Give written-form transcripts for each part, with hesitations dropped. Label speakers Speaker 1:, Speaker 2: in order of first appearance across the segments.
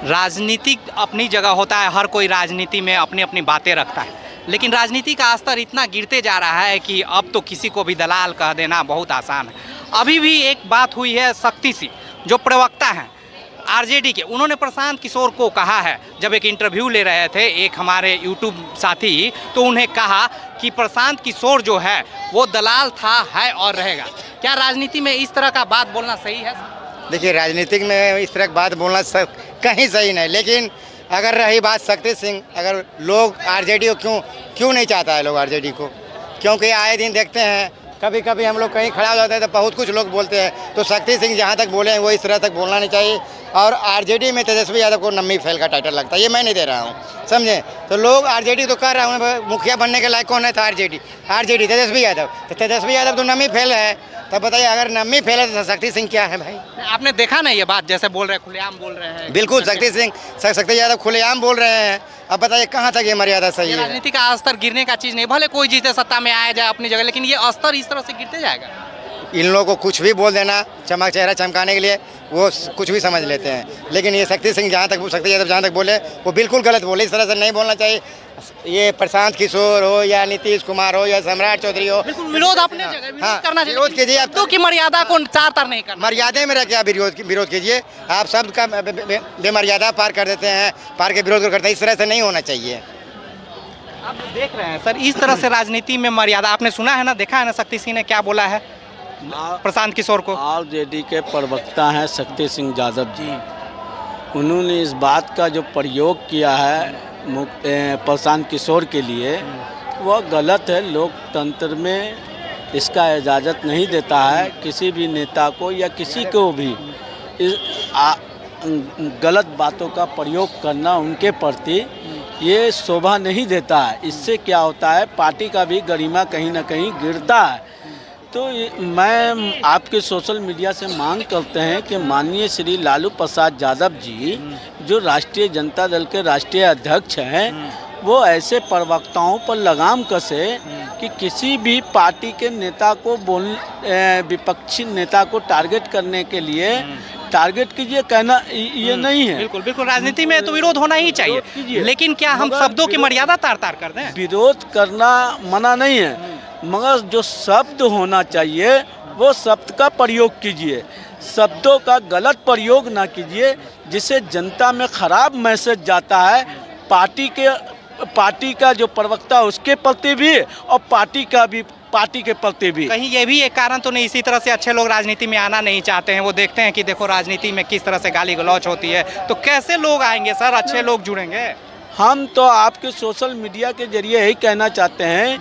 Speaker 1: राजनीतिक अपनी जगह होता है, हर कोई राजनीति में अपनी अपनी बातें रखता है, लेकिन राजनीति का स्तर इतना गिरते जा रहा है कि अब तो किसी को भी दलाल कह देना बहुत आसान है। अभी भी एक बात हुई है, शक्ति सिंह जो प्रवक्ता हैं आरजेडी के, उन्होंने प्रशांत किशोर को कहा है, जब एक इंटरव्यू ले रहे थे एक हमारे यूट्यूब साथी, तो उन्हें कहा कि प्रशांत किशोर जो है वो दलाल था, है और रहेगा। क्या राजनीति में इस तरह का बात बोलना सही है?
Speaker 2: देखिए, राजनीतिक में इस तरह की बात बोलना कहीं सही नहीं, लेकिन अगर रही बात शक्ति सिंह, अगर लोग आरजेडी को क्यों नहीं चाहता है लोग आरजेडी को, क्योंकि आए दिन देखते हैं कभी कभी हम लोग कहीं खड़ा हो जाते हैं तो बहुत कुछ लोग बोलते हैं, तो शक्ति सिंह जहाँ तक बोले हैं वो इस तरह तक बोलना नहीं चाहिए। और आरजेडी में तेजस्वी यादव को नम्मी फैल का टाइटल लगता है, ये मैं नहीं दे रहा हूँ, समझे। तो लोग आरजेडी तो कर रहा हूँ, मुखिया बनने के लायक कौन है? था आरजेडी तेजस्वी यादव, तो तेजस्वी यादव तो नम्मी फैल है। तब बताइए, अगर नम्मी फैल है तो शक्ति सिंह क्या है भाई?
Speaker 1: आपने देखा ना ये बात, जैसे बोल रहे हैं, खुलेआम बोल रहे हैं।
Speaker 2: बिल्कुल, शक्ति यादव खुलेआम बोल रहे हैं। अब बताइए कहाँ तक ये मर्यादा सही है?
Speaker 1: राजनीति का स्तर गिरने का चीज़ नहीं, भले कोई जीते सत्ता में आया जाए अपनी जगह, लेकिन ये स्तर इस तरह से गिरते जाएगा।
Speaker 2: इन लोगों को कुछ भी बोल देना, चेहरा चमकाने के लिए वो कुछ भी समझ लेते हैं, लेकिन ये शक्ति यादव जहाँ तक बोले वो बिल्कुल गलत बोले, इस तरह से नहीं बोलना चाहिए। ये प्रशांत किशोर हो या नीतीश कुमार हो या सम्राट चौधरी हो,
Speaker 1: बिल्कुल विरोध अपने जगह विरोध करना चाहिए।
Speaker 2: विरोध कीजिए,
Speaker 1: तो की मर्यादा को तार तार नहीं करना,
Speaker 2: मर्यादा में रह के आप विरोध कीजिए। आप शब्द का बेमर्यादा पार कर देते हैं, पार के विरोध करते हैं, इस तरह से नहीं होना चाहिए।
Speaker 1: आप देख रहे हैं सर, इस तरह से राजनीति में मर्यादा, आपने सुना है ना, देखा है ना शक्ति सिंह ने क्या बोला है प्रशांत किशोर को?
Speaker 3: आरजेडी के प्रवक्ता हैं शक्ति सिंह यादव जी, उन्होंने इस बात का जो प्रयोग किया है प्रशांत किशोर के लिए, वह गलत है। लोकतंत्र में इसका इजाज़त नहीं देता है किसी भी नेता को या किसी को भी गलत बातों का प्रयोग करना उनके प्रति ये शोभा नहीं देता है। इससे क्या होता है, पार्टी का भी गरिमा कहीं ना कहीं गिरता है। तो मैं आपके सोशल मीडिया से मांग करते हैं कि माननीय श्री लालू प्रसाद यादव जी जो राष्ट्रीय जनता दल के राष्ट्रीय अध्यक्ष हैं, वो ऐसे प्रवक्ताओं पर लगाम कसे कि किसी भी पार्टी के नेता को विपक्षी नेता को टारगेट करने के लिए टारगेट कीजिए, कहना ये नहीं है।
Speaker 1: बिल्कुल बिल्कुल, राजनीति में तो विरोध होना ही चाहिए, लेकिन क्या हम शब्दों की मर्यादा तार तार कर दें?
Speaker 3: विरोध करना मना नहीं है, मगर जो शब्द होना चाहिए वो शब्द का प्रयोग कीजिए, शब्दों का गलत प्रयोग ना कीजिए, जिससे जनता में खराब मैसेज जाता है पार्टी का जो प्रवक्ता उसके प्रति भी और पार्टी के प्रति भी।
Speaker 1: कहीं ये भी एक कारण तो नहीं इसी तरह से अच्छे लोग राजनीति में आना नहीं चाहते हैं? वो देखते हैं कि देखो राजनीति में किस तरह से गाली गलौच होती है, तो कैसे लोग आएंगे सर, अच्छे लोग जुड़ेंगे?
Speaker 3: हम तो आपके सोशल मीडिया के जरिए यही कहना चाहते हैं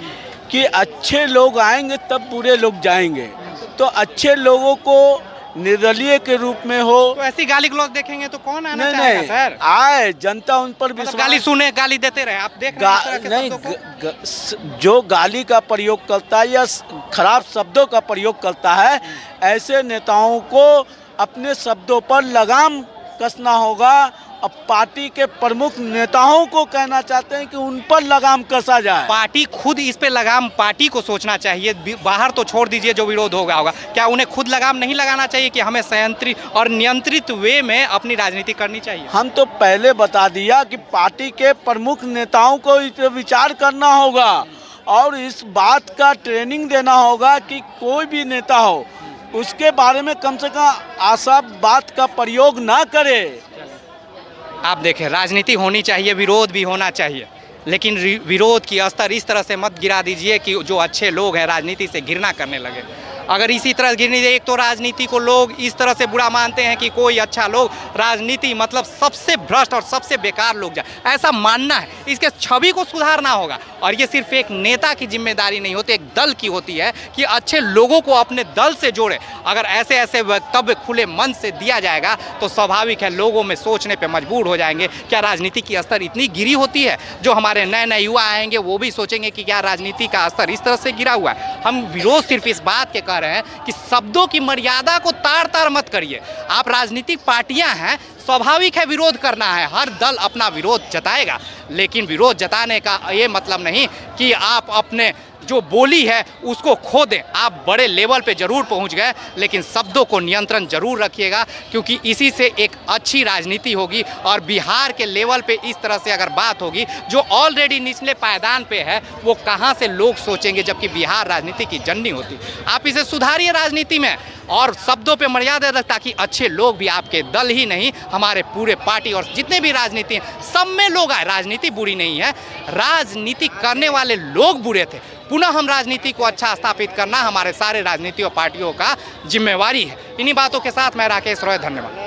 Speaker 3: कि अच्छे लोग आएंगे तब बुरे लोग जाएंगे, तो अच्छे लोगों को निर्दलीय के रूप में हो
Speaker 1: तो ऐसी गाली गलौज देखेंगे तो कौन आना चाहेगा सर?
Speaker 3: आए, जनता उन पर
Speaker 1: मतलब गाली सुने, गाली देते रहे, आप देख रहे हैं
Speaker 3: जो गाली का प्रयोग करता है या खराब शब्दों का प्रयोग करता है, ऐसे नेताओं को अपने शब्दों पर लगाम कसना होगा। अब पार्टी के प्रमुख नेताओं को कहना चाहते हैं कि उन पर लगाम कसा जाए।
Speaker 1: पार्टी खुद इस पे लगाम पार्टी को सोचना चाहिए, बाहर तो छोड़ दीजिए जो विरोध होगा। क्या उन्हें खुद लगाम नहीं लगाना चाहिए कि हमें संयंत्रित और नियंत्रित वे में अपनी राजनीति करनी चाहिए?
Speaker 3: हम तो पहले बता दिया कि पार्टी के प्रमुख नेताओं को इस पर विचार करना होगा और इस बात का ट्रेनिंग देना होगा कि कोई भी नेता हो उसके बारे में कम से कम आशा बात का प्रयोग ना करे।
Speaker 1: आप देखें, राजनीति होनी चाहिए, विरोध भी होना चाहिए, लेकिन विरोध की स्तर इस तरह से मत गिरा दीजिए कि जो अच्छे लोग हैं राजनीति से घृणा करने लगे। अगर इसी तरह गिरनी, एक तो राजनीति को लोग इस तरह से बुरा मानते हैं कि कोई अच्छा लोग, राजनीति मतलब सबसे भ्रष्ट और सबसे बेकार लोग जाए, ऐसा मानना है। इसके छवि को सुधारना होगा और ये सिर्फ एक नेता की जिम्मेदारी नहीं होती, एक दल की होती है कि अच्छे लोगों को अपने दल से जोड़े। अगर ऐसे वक्तव्य खुले मन से दिया जाएगा तो स्वाभाविक है लोगों में सोचने पर मजबूर हो जाएंगे, क्या राजनीति की स्तर इतनी गिरी होती है? जो हमारे नए नए युवा आएंगे वो भी सोचेंगे कि क्या राजनीति का स्तर इस तरह से गिरा हुआ है। हम विरोध सिर्फ इस बात के रहे हैं कि शब्दों की मर्यादा को तार तार मत करिए। आप राजनीतिक पार्टियां हैं, स्वाभाविक है विरोध करना है, हर दल अपना विरोध जताएगा, लेकिन विरोध जताने का ये मतलब नहीं कि आप अपने जो बोली है उसको खो दें। आप बड़े लेवल पे जरूर पहुंच गए, लेकिन शब्दों को नियंत्रण जरूर रखिएगा, क्योंकि इसी से एक अच्छी राजनीति होगी। और बिहार के लेवल पे इस तरह से अगर बात होगी, जो ऑलरेडी निचले पायदान पे है, वो कहां से लोग सोचेंगे, जबकि बिहार राजनीति की जननी होती। आप इसे सुधारिए राजनीति में और शब्दों पे मर्यादा रख, ताकि अच्छे लोग भी, आपके दल ही नहीं, हमारे पूरे पार्टी और जितने भी राजनीति हैं सब में लोग आए। राजनीति बुरी नहीं है, राजनीति करने वाले लोग बुरे थे। पुनः हम राजनीति को अच्छा स्थापित करना हमारे सारे राजनीतिक पार्टियों का जिम्मेवारी है। इन्हीं बातों के साथ मैं राकेश रॉय, धन्यवाद।